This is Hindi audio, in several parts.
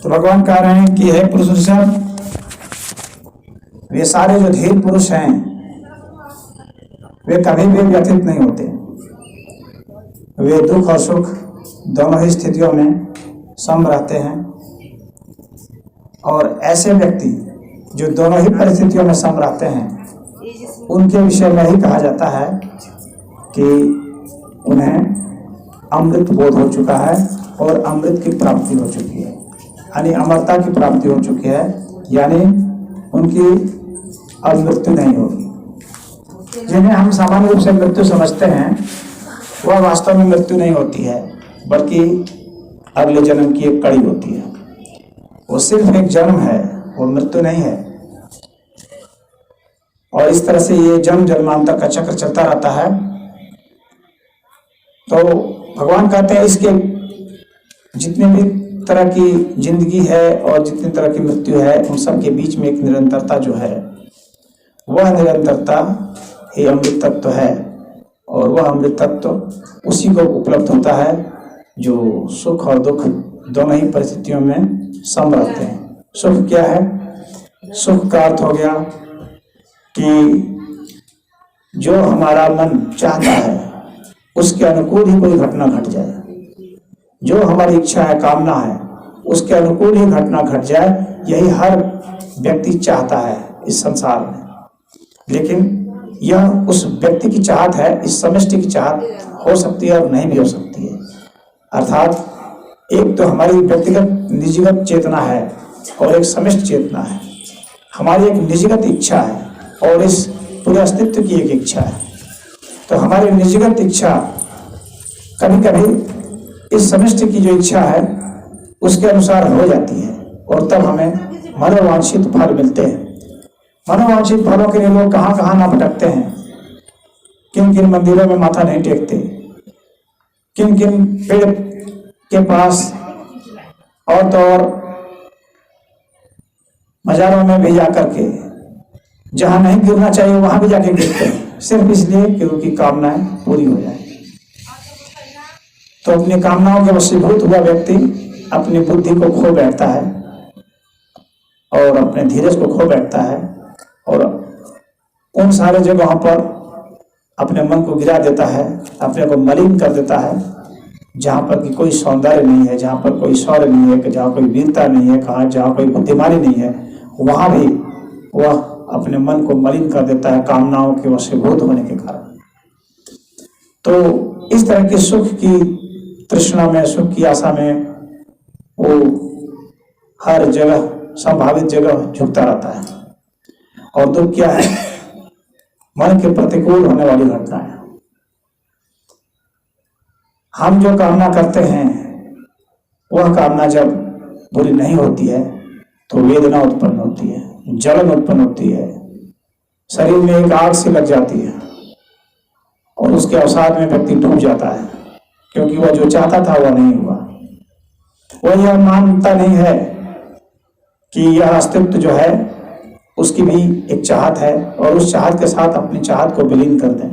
तो भगवान कह रहे हैं कि हे पुरुष ऋषभ, वे सारे जो धीर पुरुष हैं वे कभी भी व्यथित नहीं होते। वे दुख और सुख दोनों ही स्थितियों में सम रहते हैं। और ऐसे व्यक्ति जो दोनों ही परिस्थितियों में सम रहते हैं उनके विषय में ही कहा जाता है कि उन्हें अमृत बोध हो चुका है और अमृत की प्राप्ति हो चुकी है, यानी अमरता की प्राप्ति हो चुकी है, यानी उनकी अब मृत्यु नहीं होगी। जिन्हें हम सामान्य रूप से मृत्यु समझते हैं वह वास्तव में मृत्यु नहीं होती है, बल्कि अगले जन्म की एक कड़ी होती है। वो सिर्फ एक जन्म है, वो मृत्यु नहीं है। और इस तरह से ये जन्म जन्मांतर का चक्र चलता रहता है। तो भगवान कहते हैं इसके जितने भी तरह की जिंदगी है और जितनी तरह की मृत्यु है उन सब के बीच में एक निरंतरता जो है वह निरंतरता ही अमृत तत्व है। और वह अमृत तत्व उसी को उपलब्ध होता है जो सुख और दुख दोनों ही परिस्थितियों में सम रहते हैं। सुख क्या है? सुख का अर्थ हो गया कि जो हमारा मन चाहता है उसके अनुकूल ही कोई घटना घट जाए, जो हमारी इच्छा है, कामना है, उसके अनुकूल ही घटना घट जाए, यही हर व्यक्ति चाहता है इस संसार में। लेकिन यह उस व्यक्ति की चाहत है, इस समष्टि की चाहत हो सकती है और नहीं भी हो सकती है। अर्थात एक तो हमारी व्यक्तिगत निजीगत चेतना है और एक समष्टि चेतना है। हमारी एक निजीगत इच्छा है और इस पूरे अस्तित्व की एक इच्छा है। तो हमारी निजीगत इच्छा कभी कभी इस समष्टि की जो इच्छा है उसके अनुसार हो जाती है और तब हमें मनोवांछित फल मिलते हैं। मनोवांछित फलों के लिए लोग कहाँ कहाँ ना भटकते हैं, किन किन मंदिरों में माथा नहीं टेकते, किन किन पेड़ के पास और तो और मजारों में भी जा करके जहां नहीं गिरना चाहिए वहां भी जाके गिरते हैं, सिर्फ इसलिए कि उनकी कामनाएं पूरी हो जाए। तो अपनी कामनाओं के वशीभूत हुआ व्यक्ति अपनी बुद्धि को खो बैठता है और अपने धीरज को खो बैठता है और उन सारे जगहों पर अपने मन को गिरा देता है, अपने को मलिन कर देता है, जहाँ पर कि कोई सौंदर्य नहीं है, जहाँ पर कोई शौर्य नहीं है, जहाँ कोई वीरता नहीं है, कहाँ जहाँ कोई बुद्धिमानी नहीं है, वहाँ भी वह अपने मन को मलिन कर देता है कामनाओं के वशीभूत होने के कारण। तो इस तरह के सुख की तृष्णा में, सुख की आशा में वो हर जगह संभावित जगह झुकता रहता है। और दुख क्या है? मन के प्रतिकूल होने वाली घटना है। हम जो कामना करते हैं वह कामना जब पूरी नहीं होती है तो वेदना उत्पन्न होती है, जलन उत्पन्न होती है, शरीर में एक आग सी लग जाती है और उसके अवसाद में व्यक्ति डूब जाता है, क्योंकि वह जो चाहता था वह नहीं हुआ। वह यह मानता नहीं है कि यह अस्तित्व जो है उसकी भी एक चाहत है और उस चाहत के साथ अपनी चाहत को विलीन कर दें।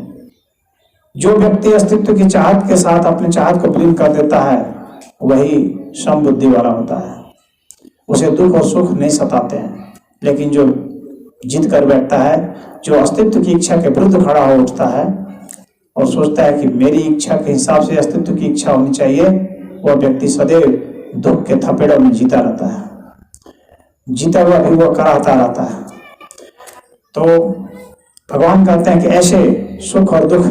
जो व्यक्ति अस्तित्व की चाहत के साथ अपनी चाहत को विलीन कर देता है वही सम बुद्धि वाला होता है। उसे दुख और सुख नहीं सताते हैं। लेकिन जो जिद कर बैठता है, जो अस्तित्व की इच्छा के विरुद्ध खड़ा हो उठता है और सोचता है कि मेरी इच्छा के हिसाब से अस्तित्व की इच्छा होनी चाहिए, वह व्यक्ति सदैव दुख के थपेड़ों में जीता रहता है, जीता हुआ भी वह कराहता रहता है। तो भगवान कहते हैं कि ऐसे सुख और दुख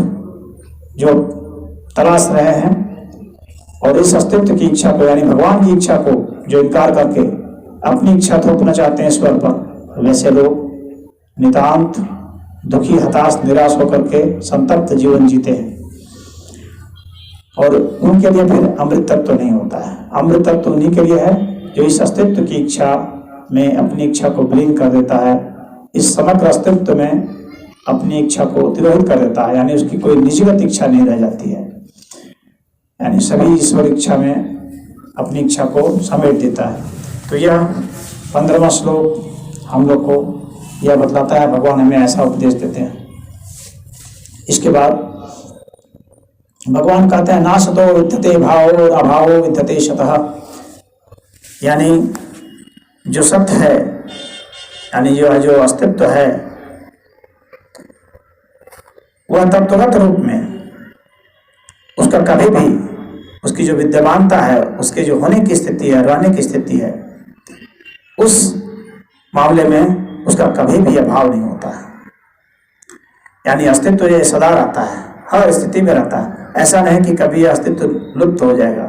जो तलाश रहे हैं और इस अस्तित्व की इच्छा को, यानी भगवान की इच्छा को जो इनकार करके अपनी इच्छा थोपना चाहते हैं ईश्वर पर, वैसे लोग नितांत दुखी, हताश, निराश होकर के संतप्त जीवन जीते हैं और उनके लिए फिर अमृत तत्व नहीं होता है। अमृत तत्व उन्हीं के लिए है जो इस अस्तित्व की इच्छा में अपनी इच्छा को विलीन कर देता है, इस समग्र अस्तित्व में अपनी इच्छा को तिरोहित कर देता है, यानी उसकी कोई निजीगत इच्छा नहीं रह जाती है, यानी सभी ईश्वर इच्छा में अपनी इच्छा को समेट देता है। तो यह 15वां श्लोक हम लोग को यह बतलाता है, भगवान हमें ऐसा उपदेश देते हैं। इसके बाद भगवान कहते हैं नासतो विद्यते भावो अभावो विद्यते शतः। यानी जो सत्य है, यानी जो अस्तित्व है, वह तत्वगत रूप में उसका कभी भी, उसकी जो विद्यमानता है, उसके जो होने की स्थिति है, रहने की स्थिति है, उस मामले में उसका कभी भी अभाव नहीं होता है। यानी अस्तित्व ये सदा रहता है, हर स्थिति में रहता है। ऐसा नहीं कि कभी यह अस्तित्व लुप्त हो जाएगा,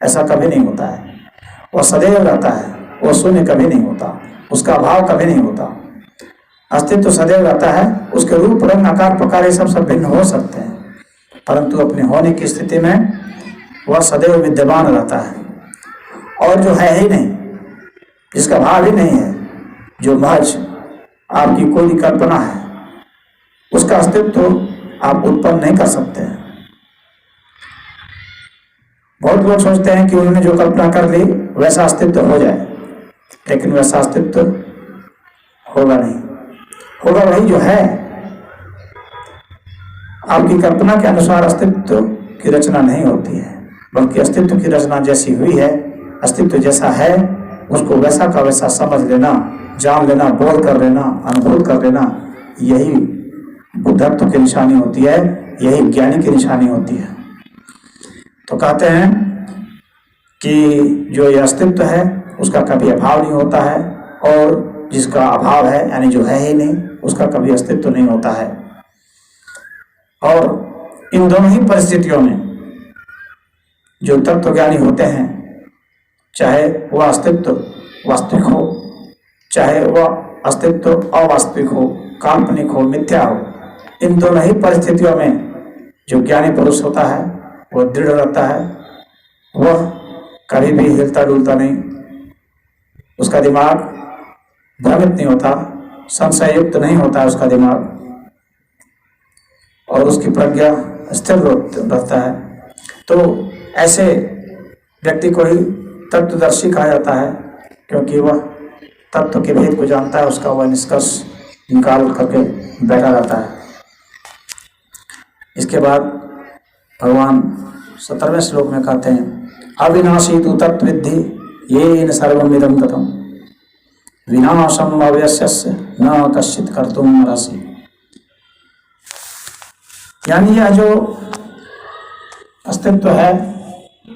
ऐसा कभी नहीं होता है। वह सदैव रहता है, वह शून्य कभी नहीं होता, उसका अभाव कभी नहीं होता। अस्तित्व सदैव रहता है, उसके रूप रंग आकार प्रकार ये सब भिन्न हो सकते हैं, परंतु अपने होने की स्थिति में वह सदैव विद्यमान रहता है। और जो है ही नहीं, जिसका भाव ही नहीं है, जो महज आपकी कोई कल्पना है, उसका अस्तित्व आप उत्पन्न नहीं कर सकते हैं। बहुत लोग सोचते हैं कि उन्होंने जो कल्पना कर ली वैसा अस्तित्व हो जाए, लेकिन वैसा अस्तित्व होगा नहीं। होगा वही जो है। आपकी कल्पना के अनुसार अस्तित्व की रचना नहीं होती है, बल्कि अस्तित्व की रचना जैसी हुई है, अस्तित्व जैसा है, उसको वैसा का वैसा समझ लेना, जान लेना, बोध कर लेना, अनुभूत कर लेना, यही बुद्धत्व की निशानी होती है, यही ज्ञानी की निशानी होती है। तो कहते हैं कि जो ये अस्तित्व है उसका कभी अभाव नहीं होता है, और जिसका अभाव है यानी जो है ही नहीं, उसका कभी अस्तित्व नहीं होता है। और इन दोनों ही परिस्थितियों में जो तत्वज्ञानी होते हैं, चाहे वह अस्तित्व वास्तविक हो, चाहे वह अस्तित्व अवास्तविक हो, काल्पनिक हो, मिथ्या हो, इन दोनों ही परिस्थितियों में जो ज्ञानी पुरुष होता है वह दृढ़ रहता है, वह कभी भी हिलता डुलता नहीं, उसका दिमाग भ्रमित नहीं होता, संशय युक्त नहीं होता उसका दिमाग, और उसकी प्रज्ञा स्थिर रहता है। तो ऐसे व्यक्ति को ही तत्वदर्शी कहा जाता है, क्योंकि वह तत्व के भेद को जानता है, उसका वह निष्कर्ष निकाल करके बैठा रहता है। इसके बाद भगवान 17वें श्लोक में कहते हैं, अविनाशी तु तत्विद्धि येन सर्वमिदं ततं विनाशम अव्यस्यस्य न कश्चित् कर्तुम् अर्हसि। यानी यह जो अस्तित्व है,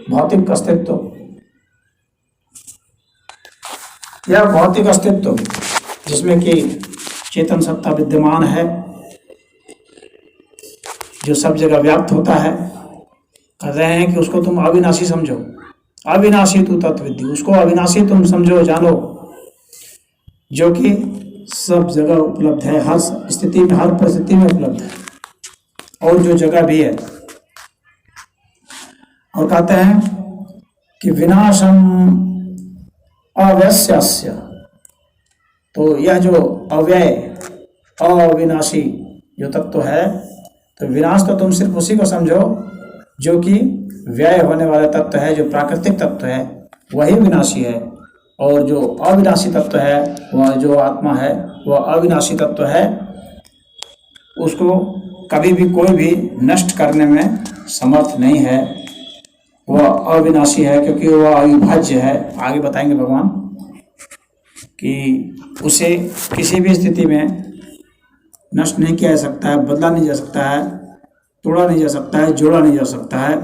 भौतिक अस्तित्व, यह भौतिक अस्तित्व जिसमें कि चेतन सत्ता विद्यमान है, जो सब जगह व्याप्त होता है, कह रहे हैं कि उसको तुम अविनाशी समझो। अविनाशी तु तत्विद्धि, उसको अविनाशी तुम समझो, जानो, जो कि सब जगह उपलब्ध है, हर स्थिति में, हर परिस्थिति में उपलब्ध है, और जो जगह भी है। और कहते हैं कि विनाशम अव्यस्यस्य, तो यह जो अव्यय अविनाशी जो तत्व है, तो विनाश तो तुम सिर्फ उसी को समझो जो कि व्यय होने वाला तत्व है, जो प्राकृतिक तत्व है वही विनाशी है, और जो अविनाशी तत्व है, वह जो आत्मा है, वह अविनाशी तत्व है, उसको कभी भी कोई भी नष्ट करने में समर्थ नहीं है, वह अविनाशी है, क्योंकि वह अविभाज्य है। आगे बताएंगे भगवान कि उसे किसी भी स्थिति में नष्ट नहीं किया जा सकता है, बदला नहीं जा सकता है, तोड़ा नहीं जा सकता है, जोड़ा नहीं जा सकता है।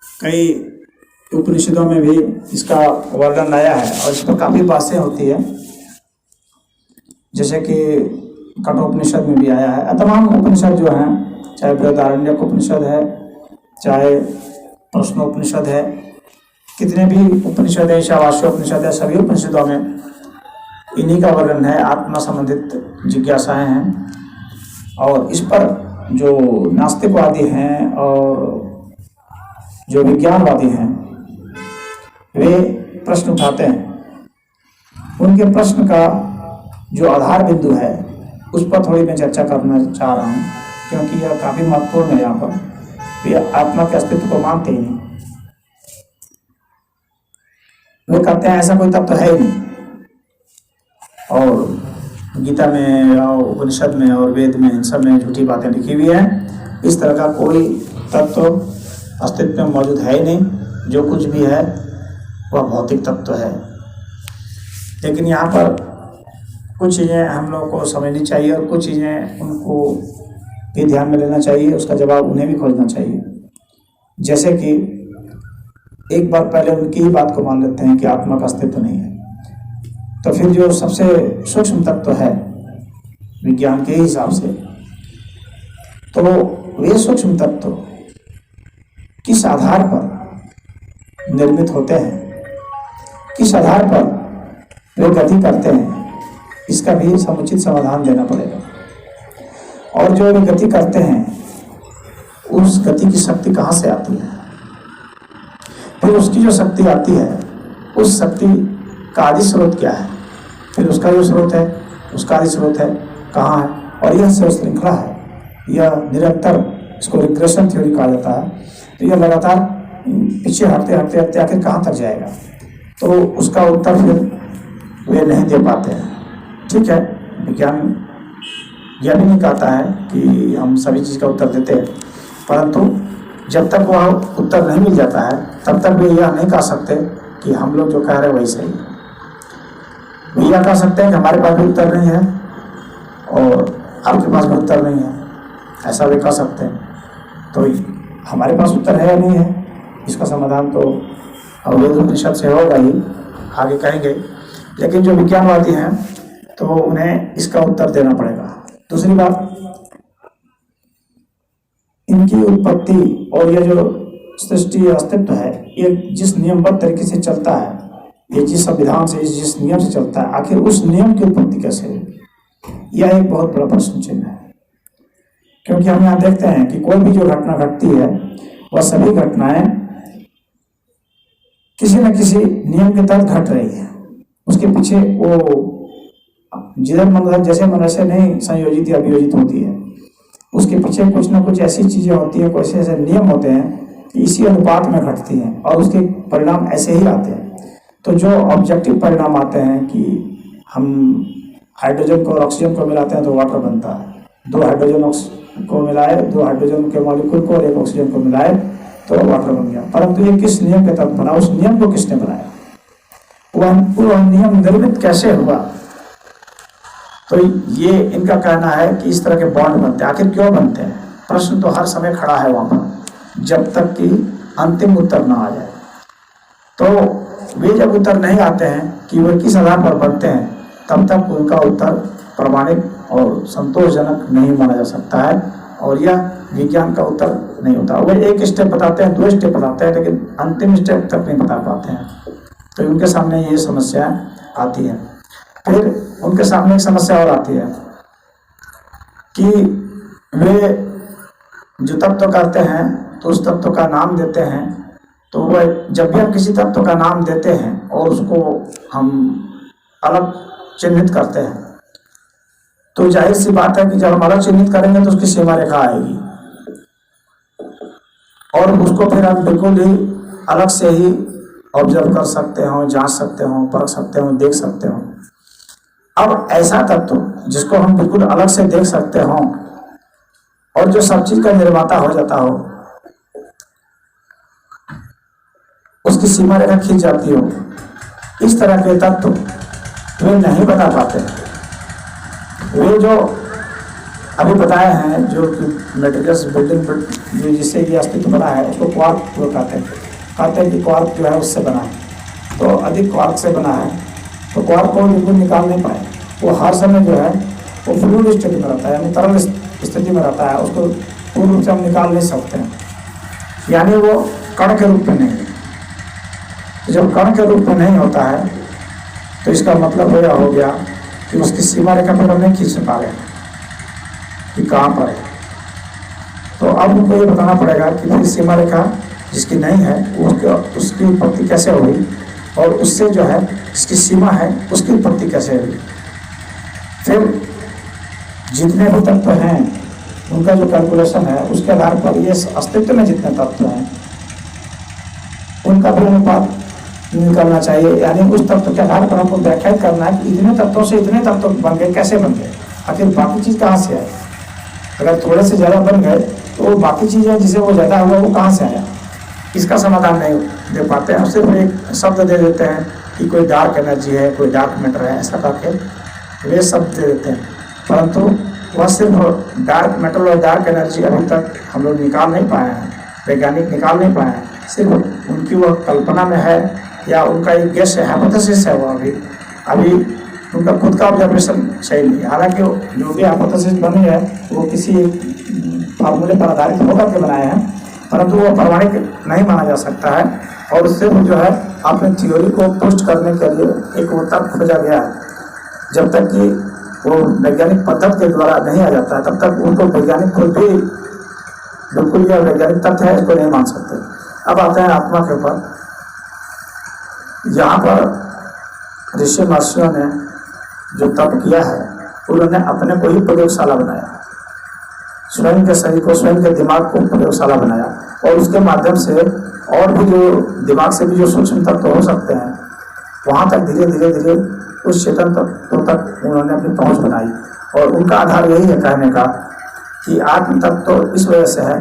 कई उपनिषदों में भी इसका वर्णन आया है, और इस पर काफ़ी बातें होती है, जैसे कि कठोपनिषद में भी आया है। तमाम उपनिषद जो हैं, चाहे बृहदारण्यक उपनिषद है, चाहे प्रश्नोपनिषद है, कितने भी उपनिषद है, ईशावास्योपनिषद है, सभी उपनिषदों में इन्हीं का वर्णन है, आत्मा संबंधित जिज्ञासाएं हैं। और इस पर जो नास्तिकवादी हैं और जो विज्ञानवादी हैं, वे प्रश्न उठाते हैं। उनके प्रश्न का जो आधार बिंदु है, उस पर थोड़ी मैं चर्चा करना चाह रहा हूँ, क्योंकि यह काफ़ी महत्वपूर्ण है। यहाँ पर वे आत्मा के अस्तित्व को मानते ही नहीं। वे कहते हैं ऐसा कोई तत्व है ही नहीं, और गीता में और उपनिषद में और वेद में, इन सब में झूठी बातें लिखी हुई हैं। इस तरह का कोई तत्व अस्तित्व में मौजूद है ही नहीं। जो कुछ भी है वह भौतिक तत्व है। लेकिन यहाँ पर कुछ चीज़ें हम लोगों को समझनी चाहिए और कुछ चीज़ें उनको भी ध्यान में लेना चाहिए, उसका जवाब उन्हें भी खोजना चाहिए। जैसे कि एक बार पहले उनकी ही बात को मान लेते हैं कि आत्मा का अस्तित्व नहीं है, तो फिर जो सबसे सूक्ष्म तत्व है विज्ञान के हिसाब से, तो वे सूक्ष्म तत्व किस आधार पर निर्मित होते हैं, किस आधार पर वे गति करते हैं, इसका भी समुचित समाधान देना पड़ेगा। और जो वे गति करते हैं उस गति की शक्ति कहाँ से आती है, फिर उसकी जो शक्ति आती है उस शक्ति का आदि स्रोत क्या है, फिर उसका जो स्रोत है उसका आदि स्रोत है कहाँ है, और यह से श्रृंखला है, यह निरंतर, इसको रिग्रेशन थ्योरी कहा जाता है। तो यह लगातार पीछे हटते हटते हटते आखिर कहाँ तक जाएगा, तो उसका उत्तर फिर वे नहीं दे पाते हैं। ठीक है, विज्ञान यह भी नहीं कहता है कि हम सभी चीज़ का उत्तर देते हैं, परंतु जब तक वह उत्तर नहीं मिल जाता है तब तक वे यह नहीं कह सकते कि हम लोग जो कह रहे हैं वही सही है। वे यह कह सकते हैं कि हमारे पास भी उत्तर नहीं है और आपके पास भी उत्तर नहीं है, ऐसा वे कह सकते हैं। तो हमारे पास उत्तर है या नहीं है, इसका समाधान तो वेद उपनिषद से होगा ही, आगे कहेंगे। लेकिन जो विज्ञानवादी हैं तो उन्हें इसका उत्तर देना पड़ेगा। दूसरी बात, इनकी उत्पत्ति और यह जो सृष्टि अस्तित्व है, ये जिस नियमबद्ध तरीके से चलता है, ये जिस संविधान से, जिस नियम से चलता है, आखिर उस नियम की उत्पत्ति कैसे हुई, यह एक बहुत बड़ा प्रश्न चिन्ह है। क्योंकि हम यहाँ देखते हैं कि कोई भी जो घटना घटती है वह सभी घटनाएं किसी न किसी नियम के तहत घट रही है। उसके पीछे वो जिधर मन जैसे मन ऐसे नहीं संयोजित या अभियोजित होती है, उसके पीछे कुछ ना कुछ ऐसी चीजें होती हैं, कुछ ऐसे नियम होते हैं कि इसी अनुपात में घटती हैं और उसके परिणाम ऐसे ही आते हैं। तो जो ऑब्जेक्टिव परिणाम आते हैं कि हम हाइड्रोजन को और ऑक्सीजन को मिलाते हैं तो वाटर बनता है, दो हाइड्रोजन को मिलाए, दो हाइड्रोजन के मॉलिक्यूल को और एक ऑक्सीजन को मिलाए तो वाटर बन गया। परंतु ये किस नियम के तहत बना, उस नियम को किसने बनाया, वह नियम निर्मित कैसे हुआ। तो ये इनका कहना है कि इस तरह के बॉन्ड बनते हैं। आखिर क्यों बनते हैं, प्रश्न तो हर समय खड़ा है वहां पर, जब तक कि अंतिम उत्तर ना आ जाए। तो वे जब उत्तर नहीं आते हैं कि वे किस आधार पर बनते हैं, तब तक उनका उत्तर प्रमाणिक और संतोषजनक नहीं माना जा सकता है, और यह विज्ञान का उत्तर नहीं होता। वे एक स्टेप बताते हैं, दो स्टेप बताते हैं, लेकिन अंतिम स्टेप तक नहीं बता पाते हैं। तो उनके सामने ये समस्या आती है। फिर उनके सामने एक समस्या और आती है कि वे जो तत्व करते हैं तो उस तत्व का नाम देते हैं। तो वह जब भी हम किसी तत्व का नाम देते हैं और उसको हम अलग चिन्हित करते हैं, तो जाहिर सी बात है कि जब हम अलग चिन्हित करेंगे तो उसकी सीमा रेखा आएगी और उसको फिर हम बिल्कुल ही अलग से ही ऑब्जर्व कर सकते हो, जांच सकते हो, परख सकते हो, देख सकते हो। अब ऐसा तत्व जिसको हम बिल्कुल अलग से देख सकते हो और जो सब चीज का निर्माता हो जाता हो, उसकी सीमा रेखा खींच जाती हो, इस तरह के तत्व वे नहीं बता पाते। वे जो अभी बताए हैं, जो मेटेरियल्स बिल्डिंग जिससे ये अस्तित्व बना है, उसको क्वार्क कहते हैं कि क्वार्क जो है उससे बना है। तो अधिक क्वार्क से बना है, तो क्वार्क को बिल्कुल निकाल नहीं पाए। वो हर समय जो है वो फ्लूइड स्थिति में रहता है, यानी तरल स्थिति में रहता है, उसको पूर्ण रूप से हम निकाल नहीं सकते हैं, यानी वो कण के रूप में नहीं है। जब कण के रूप में नहीं होता है तो इसका मतलब यह हो गया कि उसकी सीमा रेखा पर हम नहीं खींच पा रहे कि कहाँ पर है। तो अब उनको ये बताना पड़ेगा कि फिर सीमा रेखा जिसकी नहीं है उसकी उत्पत्ति कैसे हुई, और उससे जो है जिसकी सीमा है उसकी उत्पत्ति कैसे हुई। फिर जितने भी तत्व हैं उनका जो कैलकुलेशन है उसके आधार पर ये अस्तित्व में जितने तत्व हैं उनका भी अनुपात निकलना चाहिए। यानी उस तत्व के आधार पर हमको व्याख्या करना है कि इतने तत्वों से इतने तत्व बन गए, कैसे बन गए, आखिर बाकी चीज़ कहाँ से आई। अगर थोड़े से ज़्यादा बन गए तो वो बाकी चीज़ें जिसे वो ज़्यादा हुआ वो कहाँ से आया। इसका समाधान नहीं दे पाते हैं। सिर्फ एक शब्द दे देते हैं कि कोई डार्क एनर्जी है, कोई डार्क मैटर है, ऐसा करके वे शब्द दे देते हैं, परंतु वह सिर्फ डार्क मैटर और डार्क एनर्जी अभी तक हम लोग निकाल नहीं पाए हैं, वैज्ञानिक निकाल नहीं पाए हैं। सिर्फ उनकी वह कल्पना में है या उनका एक गेस है, हाइपोथेसिस है, वो अभी उनका खुद का ऑब्जर्वेशन सही नहीं है। हालांकि जो भी हाइपोथेसिस बनी है वो किसी फार्मूले पर आधारित होकर के बनाए हैं, परंतु वो प्रमाणिक नहीं माना जा सकता है। और उससे जो है अपने थ्योरी को पुष्ट करने के लिए एक वो तर्क खोजा गया है। जब तक कि वो वैज्ञानिक पद्धति के द्वारा नहीं आ जाता है तब तक उनको वैज्ञानिक कोई भी बिल्कुल यह वैज्ञानिक तथ्य है इसको नहीं मान सकते। अब आते हैं आत्मा के ऊपर। यहाँ पर ऋषि महर्षियों ने जो तप किया है उन्होंने अपने को ही प्रयोगशाला बनाया, स्वयं के शरीर को, स्वयं के दिमाग को प्रयोगशाला बनाया, और उसके माध्यम से और भी जो दिमाग से भी जो सूक्ष्म तत्व हो सकते हैं वहाँ तक धीरे धीरे उस चेतन तत्व तक उन्होंने अपनी पहुँच बनाई। और उनका आधार यही है कहने का कि आत्म तत्व इस वजह से है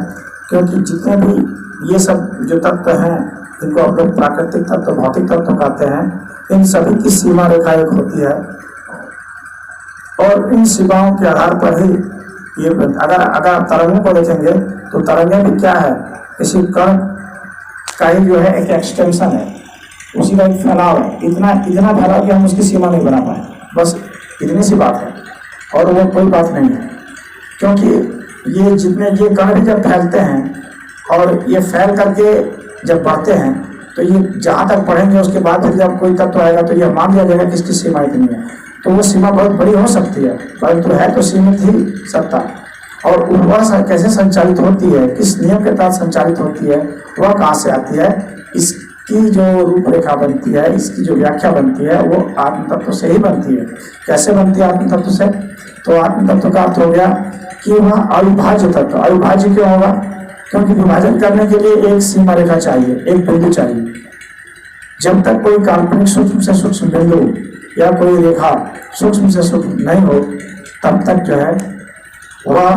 क्योंकि जितने भी ये सब जो तत्व हैं इनको आप लोग प्राकृतिक तत्व, भौतिक तत्व कहते हैं, इन सभी की सीमा रेखा एक होती है और इन सीमाओं के आधार पर ही ये अगर तरंगों को देखेंगे तो तरंगें भी क्या है, इसी कण का ही जो है एक एक्सटेंशन है, उसी का एक फैलाव है। इतना फैलाव कि हम उसकी सीमा नहीं बना पाए, बस इतनी सी बात है और वो कोई बात नहीं है। क्योंकि ये जितने ये कण भी जब फैलते हैं और ये फैल करके जब बढ़ते हैं तो ये जहाँ तक बढ़ेंगे उसके बाद फिर जब कोई तत्व आएगा तो यह मान लिया जाएगा कि इसकी सीमा इतनी है। तो वो सीमा बहुत बड़ी हो सकती है परंतु है तो सीमित ही सत्ता। और वह कैसे संचालित होती है, किस नियम के तहत संचालित होती है, वह कहाँ से आती है, इसकी जो रूपरेखा बनती है, इसकी जो व्याख्या बनती है वो आत्म तत्व से ही बनती है। कैसे बनती है आत्म तत्व से? तो आत्म तत्व का अर्थ हो गया कि वह अविभाज्य तत्व। अविभाज्य क्यों होगा? क्योंकि विभाजन करने के लिए एक सीमा रेखा चाहिए, एक बिंदु चाहिए। जब तक कोई काल्पनिक सूक्ष्म से सूक्ष्म बिंदु या कोई रेखा सूक्ष्म से सूक्ष्म नहीं हो तब तक जो है वह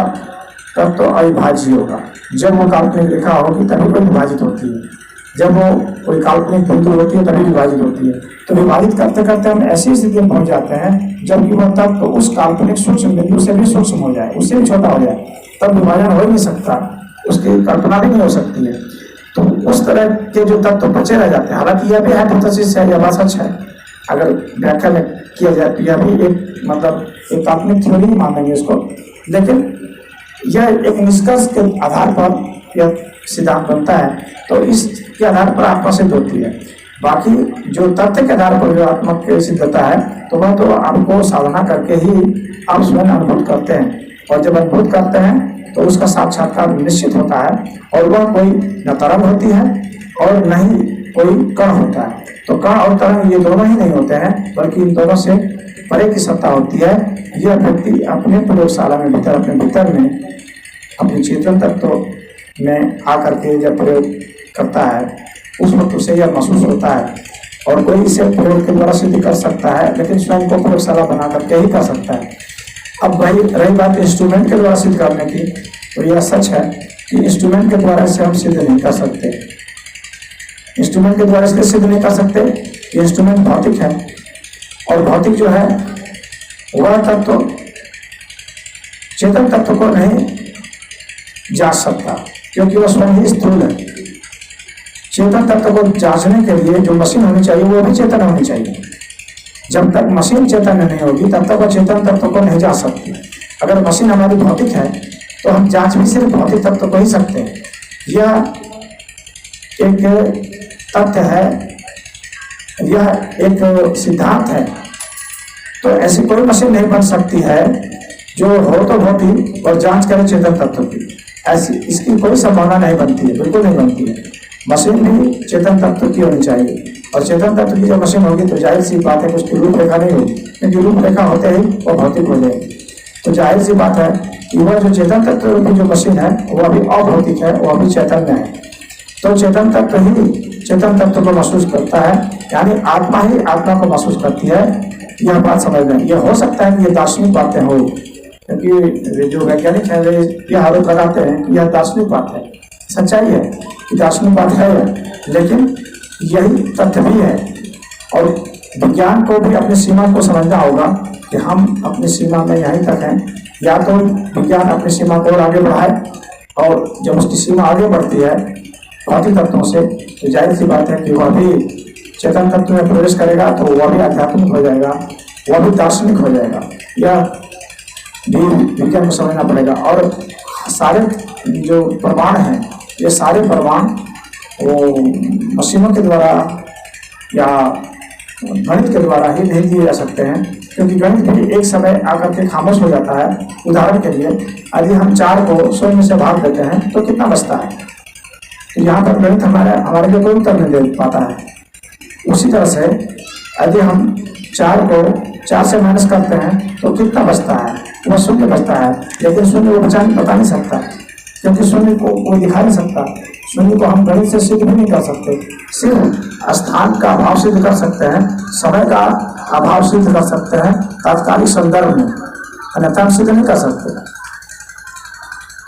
तब तो अविभाज्य होगा। जब वो काल्पनिक रेखा होगी तभी वो विभाजित होती है, जब वो कोई काल्पनिक बिंदु होती है तभी विभाजित होती है। तो विभाजित करते करते हम ऐसी स्थिति में पहुंच जाते हैं जबकि वह तब तो उस काल्पनिक सूक्ष्म बिंदु से भी सूक्ष्म हो जाए, उससे भी छोटा हो जाए, तब विभाजन हो ही नहीं सकता, उसकी कल्पना भी नहीं हो सकती है। तो उस तरह के जो तत्व बचे रह जाते हैं। हालांकि यह भी हाइपोथेसिस है, यह बात सच है, अगर व्याख्या में किया जाए तो यह भी एक मतलब एक काल्पनिक थ्योरी ही मानेंगे इसको, लेकिन यह एक निष्कर्ष के आधार पर यह सिद्धांत बनता है। तो इसके आधार पर आत्मा सिद्ध होती है। बाकी जो तथ्य के आधार पर जो आत्मा की सिद्धता है तो वह तो आपको साधना करके ही आप स्वयं अनुभूत करते हैं, और जब अनुभूत करते हैं तो उसका साक्षात्कार निश्चित होता है और वह कोई न तरंग होती है और न ही कोई कण होता है। तो कण और तरंग ये दोनों ही नहीं होते हैं बल्कि इन दोनों से परे की सत्ता होती है। यह व्यक्ति अपने प्रयोगशाला में भीतर, अपने भीतर में, अपने चेतन तत्व में आकर के जब प्रयोग करता है उस वक्त उसे यह महसूस होता है। और कोई इसे प्रयोग के द्वारा सिद्ध कर सकता है लेकिन स्वयं को प्रयोगशाला बना करके ही कर सकता है। अब भाई रही बात इंस्ट्रूमेंट के द्वारा सिद्ध करने की, तो यह सच है कि इंस्ट्रूमेंट के द्वारा इसे हम सिद्ध नहीं कर सकते। इंस्ट्रूमेंट के द्वारा इसलिए सिद्ध नहीं कर सकते, इंस्ट्रूमेंट भौतिक है और भौतिक जो है वह तत्व चेतन तत्व को नहीं जांच सकता क्योंकि वह स्वयं ही स्थूल है। चेतन तत्व को जांचने के लिए जो मशीन होनी चाहिए वो भी चेतन होनी चाहिए। जब तक मशीन चेतन नहीं होगी तब तक वह चेतन तत्व को नहीं जांच सकती। अगर मशीन हमारी भौतिक है तो हम जांच भी सिर्फ भौतिक तत्व को ही सकते हैं। यह एक तथ्य है, यह एक सिद्धांत है। तो ऐसी कोई मशीन नहीं बन सकती है जो हो तो भौतिक और जांच करे चेतन तत्व की, ऐसी इसकी कोई संभावना नहीं बनती है, बिल्कुल नहीं बनती है। मशीन भी चेतन तत्व की होनी चाहिए और चेतन तत्व की जब मशीन होगी तो जाहिर सी बात है कि उसकी रूपरेखा नहीं होगी, क्योंकि रूपरेखा होते ही वो भौतिक हो जाएगी। तो जाहिर सी बात है कि वह जो चेतन तत्व की जो मशीन है वह भी अभौतिक है, वह भी चैतन्य है। तो चेतन तत्व ही चेतन तत्व को महसूस करता है, यानी आत्मा ही आत्मा को महसूस करती है। यह बात समझ लें। यह हो सकता है कि ये दार्शनिक बातें हो, क्योंकि जो वैज्ञानिक है वे यह आरोप लगाते हैं कि यह दार्शनिक बात है, सच्चाई है कि दार्शनिक बात है, लेकिन यही तथ्य भी है। और विज्ञान को भी अपनी सीमा को समझना होगा कि हम अपनी सीमा में यहीं तक हैं। या तो विज्ञान अपनी सीमा को और आगे बढ़ाए, और जब उसकी सीमा आगे बढ़ती है भौतिक तत्वों से, तो जाहिर सी बात है कि वह भी चेतन तत्व में प्रवेश करेगा, तो वह भी आध्यात्मिक हो जाएगा, वह भी दार्शनिक हो जाएगा। यह भी विज्ञान को समझना पड़ेगा। और सारे जो प्रमाण हैं, ये सारे प्रमाण वो मशीनों के द्वारा या गणित के द्वारा ही नहीं दिए जा सकते हैं, क्योंकि गणित भी एक समय आकर के खामोश हो जाता है। उदाहरण के लिए, यदि हम 4 को 100 में से भाग देते हैं तो कितना बचता है? तो यहाँ पर गणित हमारे लिए कोई उत्तर नहीं दे पाता है। उसी तरह से यदि हम 4 को 4 से माइनस करते हैं तो कितना बचता है? वह शून्य बचता है, लेकिन शून्य को बता नहीं सकता, क्योंकि शून्य को कोई दिखा नहीं सकता। शून्य को हम गणित से सिद्ध भी नहीं कर सकते। सिर्फ स्थान का अभाव सिद्ध कर सकते हैं, समय का अभाव सिद्ध कर सकते हैं तात्कालिक संदर्भ में, अन्यथा हम सिद्ध नहीं कर सकते।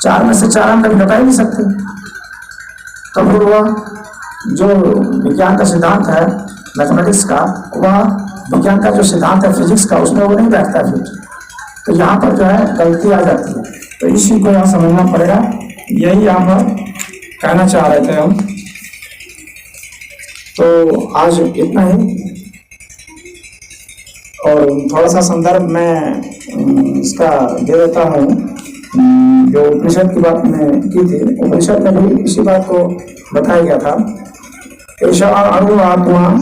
4 में से 4 हम कभी घटा ही नहीं सकते। तो फिर वह जो विज्ञान का सिद्धांत है मैथमेटिक्स का, वह विज्ञान का जो सिद्धांत है फिजिक्स का, उसमें वो नहीं बैठता फिर। तो यहाँ पर जो है गलती आ जाती है। तो इस चीज को यहाँ समझना पड़ेगा। यही यहाँ पर कहना चाह रहे थे हम। तो आज इतना ही, और थोड़ा सा संदर्भ मैं इसका दे देता हूँ। जो उपनिषद की बात मैं की थी, उपनिषद में भी इसी बात को बताया गया था। ऐसा अणु आत्मा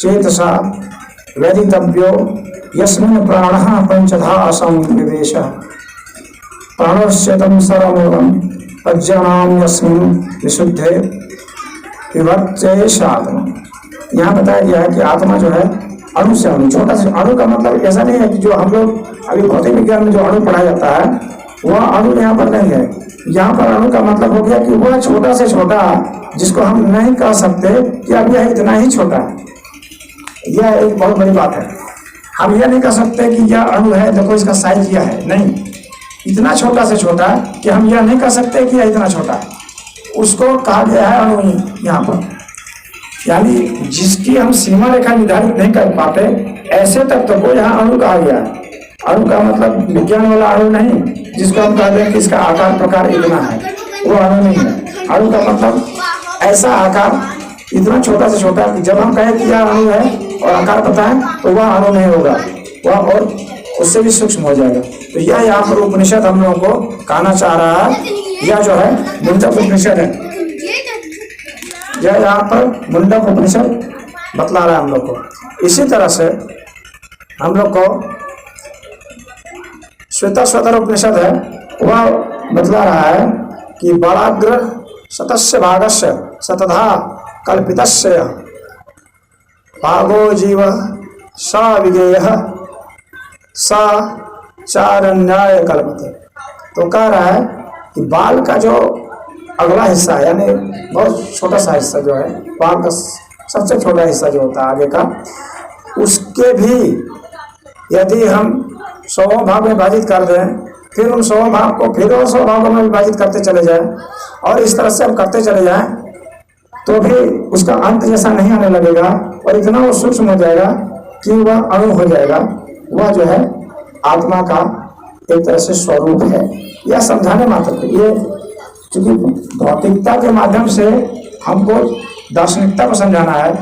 चेतसा वेदितव्यो यस्मिन् प्राणः पंचधा असंविवेश प्राणश्चेतम सर्वमूलम प्रज्ञानाम यस्मिन् विशुद्धे विभक्तेशात्मा। यहाँ बताया गया है कि आत्मा जो है अणु से अणु, छोटा से अणु का मतलब ऐसा नहीं है कि जो हम लोग अभी भौतिक विज्ञान में जो अणु पढ़ाया जाता है वह अणु यहाँ पर नहीं है। यहाँ पर अणु का मतलब हो गया कि वह छोटा से छोटा जिसको हम नहीं कह सकते कि अब यह इतना ही छोटा है। यह एक बहुत बड़ी बात है। हम यह नहीं कह सकते कि यह अणु है, देखो इसका साइज यह है, नहीं, इतना छोटा से छोटा कि हम यह नहीं कह सकते कि यह इतना छोटा है, उसको कहा गया है अणु यहाँ पर। यानी जिसकी हम सीमा रेखा निर्धारित नहीं कर पाते, ऐसे तत्व को यहाँ अणु कहा गया है। अणु का मतलब विज्ञान वाला अणु नहीं, जिसको हम कहते हैं कि इसका आकार प्रकार इतना है, वो अणु नहीं है। अणु का मतलब ऐसा आकार इतना छोटा से छोटा कि जब हम कहें कि यह अणु है और आकार पता है तो वह अणु नहीं होगा, वह और उससे भी सूक्ष्म हो जाएगा। तो यह यहाँ पर उपनिषद हम लोगों को कहना चाह रहा है। यह जो है मुंडक उपनिषद है, यह यहाँ पर मुंडक उपनिषद बतला रहा है हम लोग को। इसी तरह से हम लोग को श्वेताश्वतर उपनिषद है, वह बतला रहा है कि बलाग्र शतस्य भागस्य शतधा कल्पितस्य भागो जीव स विगेयः स चारण्याय कल्पते। तो कह रहा है कि बाल का जो अगला हिस्सा है, यानी बहुत छोटा सा हिस्सा जो है, बाल का सबसे छोटा हिस्सा जो होता है आगे का, उसके भी यदि हम 100 भाग में विभाजित कर दें, फिर उन 100 भाग को फिर और 100 भागों में विभाजित करते चले जाएं, और इस तरह से हम करते चले जाएं, तो भी उसका अंत जैसा नहीं आने लगेगा, और इतना वो सूक्ष्म हो जाएगा कि वह अणु हो जाएगा। वह जो है आत्मा का एक तरह से स्वरूप है। यह समझाने मात्र के, ये क्योंकि भौतिकता के माध्यम से हमको दार्शनिकता को समझाना है,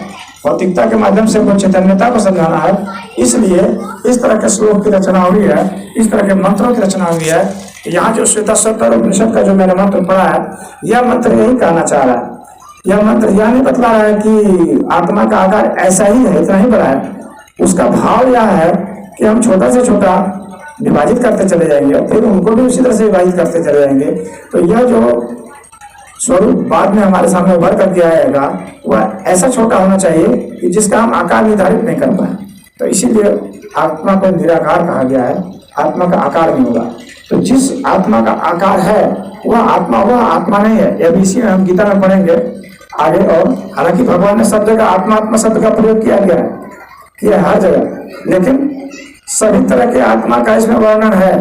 भौतिकता के माध्यम से हमको चैतन्यता को समझाना है, इसलिए इस तरह के श्लोक की रचना हुई है, इस तरह के मंत्रों की रचना हुई है। यहाँ जो श्वेताश्वतर उपनिषद का जो मैंने मंत्र पढ़ा है, यह मंत्र यही कहना चाह रहा है। यह मंत्र यह नहीं बतला रहा है कि आत्मा का आकार ऐसा ही है, इतना ही बड़ा है। उसका भाव यह है कि हम छोटा से छोटा विभाजित करते चले जाएंगे, और फिर उनको भी उसी तरह से विभाजित करते चले जाएंगे। तो यह जो स्वरूप बाद में हमारे सामने उभर करके आएगा, वह ऐसा छोटा होना चाहिए कि जिसका हम आकार निर्धारित नहीं कर पाए। तो इसीलिए आत्मा को निराकार कहा गया है, आत्मा का आकार नहीं होगा। तो जिस आत्मा का आकार है वह आत्मा नहीं है। यह भी इसी में हम गीता में पढ़ेंगे आगे। और हालांकि भगवान ने सब जगह आत्मा शब्द का प्रयोग किया गया है, किया हर जगह, लेकिन सभी तरह के आत्मा का इसमें वर्णन है,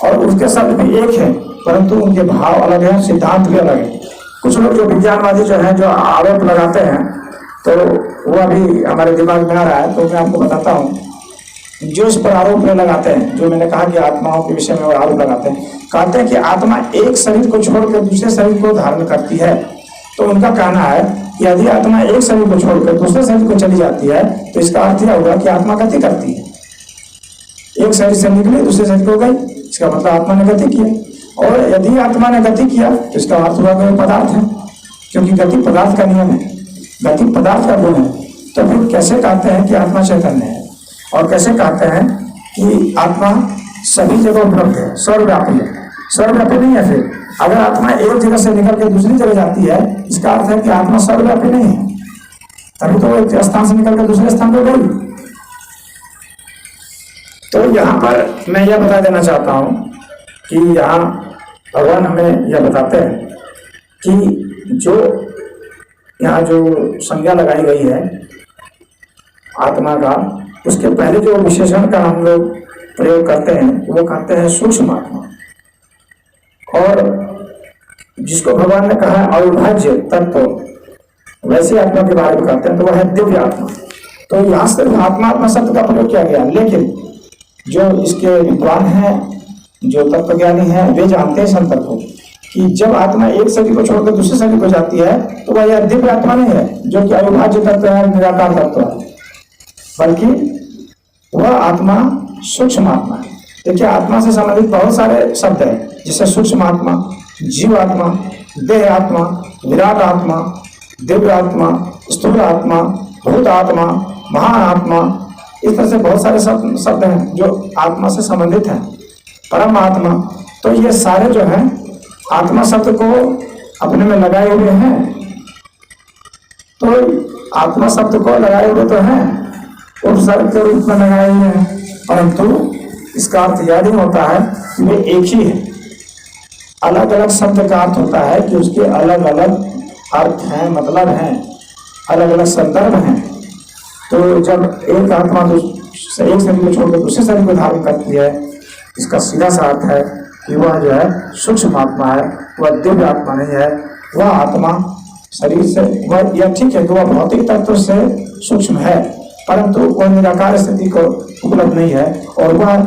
और उसके शब्द भी एक है, परंतु उनके भाव अलग है, सिद्धांत भी अलग है। कुछ लोग जो विज्ञानवादी जो है, जो आरोप लगाते हैं, तो वो अभी हमारे दिमाग में आ रहा है, तो मैं आपको बताता हूँ। जो इस पर आरोप लगाते हैं, जो मैंने कहा कि आत्माओं के विषय में वो आरोप लगाते हैं, कहते हैं कि आत्मा एक शरीर को छोड़कर दूसरे शरीर को धारण करती है। तो उनका कहना है कि यदि आत्मा एक शरीर को छोड़कर दूसरे शरीर को चली जाती है, तो इसका अर्थ यह होगा कि आत्मा गति करती है। एक शरीर से निकली दूसरे शरीर को गई, इसका मतलब आत्मा ने गति किया। और यदि आत्मा ने गति किया तो इसका अर्थ हुआ कि पदार्थ है, क्योंकि गति पदार्थ का नियम है, गति पदार्थ का गुण है। तो फिर कैसे कहते हैं कि आत्मा चैतन्य है, और कैसे कहते हैं कि आत्मा सभी जगह उपलब्ध है, सर्वव्यापी है? सर्वव्यापी नहीं है। फिर अगर आत्मा एक जगह से निकल के दूसरी जगह जाती है, इसका अर्थ है कि आत्मा सर्वव्यापी नहीं है, तभी तो एक स्थान से निकल कर दूसरे स्थान पर गई। तो यहाँ पर मैं यह बता देना चाहता हूँ कि यहाँ भगवान हमें यह बताते हैं कि जो यहाँ जो संज्ञा लगाई गई है आत्मा का, उसके पहले जो विशेषण का हम लोग प्रयोग करते हैं वो कहते हैं सूक्ष्म आत्मा, और जिसको भगवान ने कहा अविभाज्य तत्व, वैसे आत्मा के बारे में कहते हैं तो वह है दिव्य आत्मा। तो यहाँ से आत्मा शब्द का प्रयोग किया गया, लेकिन जो इसके विद्वान हैं, जो तत्वज्ञानी हैं, वे जानते हैं संतर्क को कि जब आत्मा एक शरीर को छोड़कर दूसरे शरीर को जाती है तो वह यह दिव्य आत्मा नहीं है जो कि अविभाज्य तत्व है, निराकार तत्व है, बल्कि वह आत्मा सूक्ष्म आत्मा है। देखिए, आत्मा से संबंधित बहुत सारे शब्द हैं, जैसे सूक्ष्म आत्मा, जीव आत्मा, देह आत्मा, विराट आत्मा, दिव्य आत्मा, स्थूल आत्मा, भूत आत्मा, महान आत्मा, इस तरह से बहुत सारे शब्द हैं जो आत्मा से संबंधित हैं। परम आत्मा, तो ये सारे जो हैं आत्मा शब्द को अपने में लगाए हुए हैं। तो आत्मा शब्द को लगाए हुए तो हैं, उपसर्ग के रूप में लगाए हुए हैं, परंतु इसका अर्थ यह नहीं होता है कि वे एक ही है। अलग अलग शब्द का अर्थ होता है कि उसके अलग अलग अर्थ हैं, मतलब हैं, अलग अलग संदर्भ हैं। तो जब एक आत्मा एक शरीर को छोड़कर दूसरे शरीर को धारण करती है, इसका सीधा सा अर्थ है कि वह जो है सूक्ष्म आत्मा है, वह दिव्य आत्मा नहीं है। वह आत्मा शरीर से, वह यह ठीक है कि वह भौतिक तत्व से सूक्ष्म है, परंतु वह निराकार स्थिति को उपलब्ध नहीं है, और वह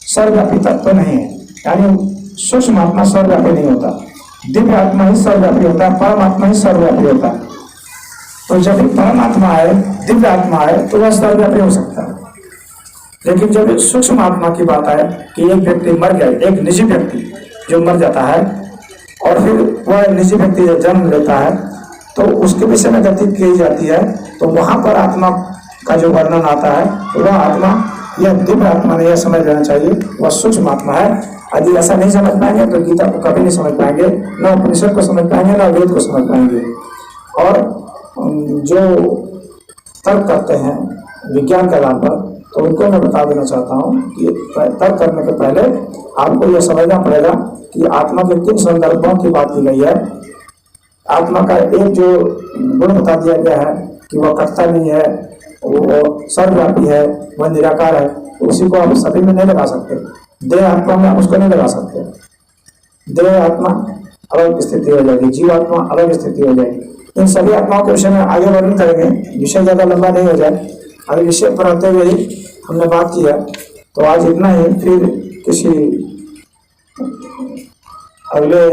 सर्वव्यापी तत्व नहीं है। यानी सूक्ष्म आत्मा सर्वव्यापी नहीं होता, दिव्य आत्मा ही सर्वव्यापी होता है, परमात्मा ही सर्वव्यापी होता है। तो जब भी परमात्मा है, दिव्य आत्मा है, तो वह सर्वव्यापी हो सकता है। लेकिन जब सूक्ष्म आत्मा की बात है कि एक व्यक्ति मर गया, एक निजी व्यक्ति जो मर जाता है और फिर वह निजी व्यक्ति जन्म लेता है, तो उसके विषय में गति की जाती है, तो वहां पर आत्मा का जो वर्णन आता है, तो वह आत्मा यह दिव्य आत्मा नहीं, यह समझ लेना चाहिए, वह सूक्ष्म आत्मा है। यदि ऐसा नहीं समझ पाएंगे तो गीता को कभी नहीं समझ पाएंगे, न उपनिषद को समझ पाएंगे, न वेद को समझ पाएंगे। और जो तर्क करते हैं विज्ञान के आधार पर, तो उनको मैं बता देना चाहता हूँ कि तर्क करने के पहले आपको यह समझना पड़ेगा कि आत्मा के किन संदर्भों की बात की गई है। आत्मा का एक जो गुण बता दिया गया है कि वह करता नहीं है, वो सर्वव्यापी है, वह निराकार है, तो उसी को आप सभी में नहीं लगा सकते। देह आत्मा में आप उसको नहीं लगा सकते। देह आत्मा अलग स्थिति हो जाएगी, जीव आत्मा अलग स्थिति हो जाएगी। इन सभी आत्माओं के विषय में आगे वर्णन करेंगे, विषय ज्यादा लंबा नहीं हो जाए। अभी विषय पर आते हुए हमने बात की है, तो आज इतना ही। फिर किसी अगले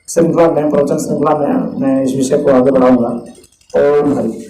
श्रृंखला में, प्रवचन श्रृंखला में मैं इस विषय को आगे बढ़ाऊंगा। ओम हरि।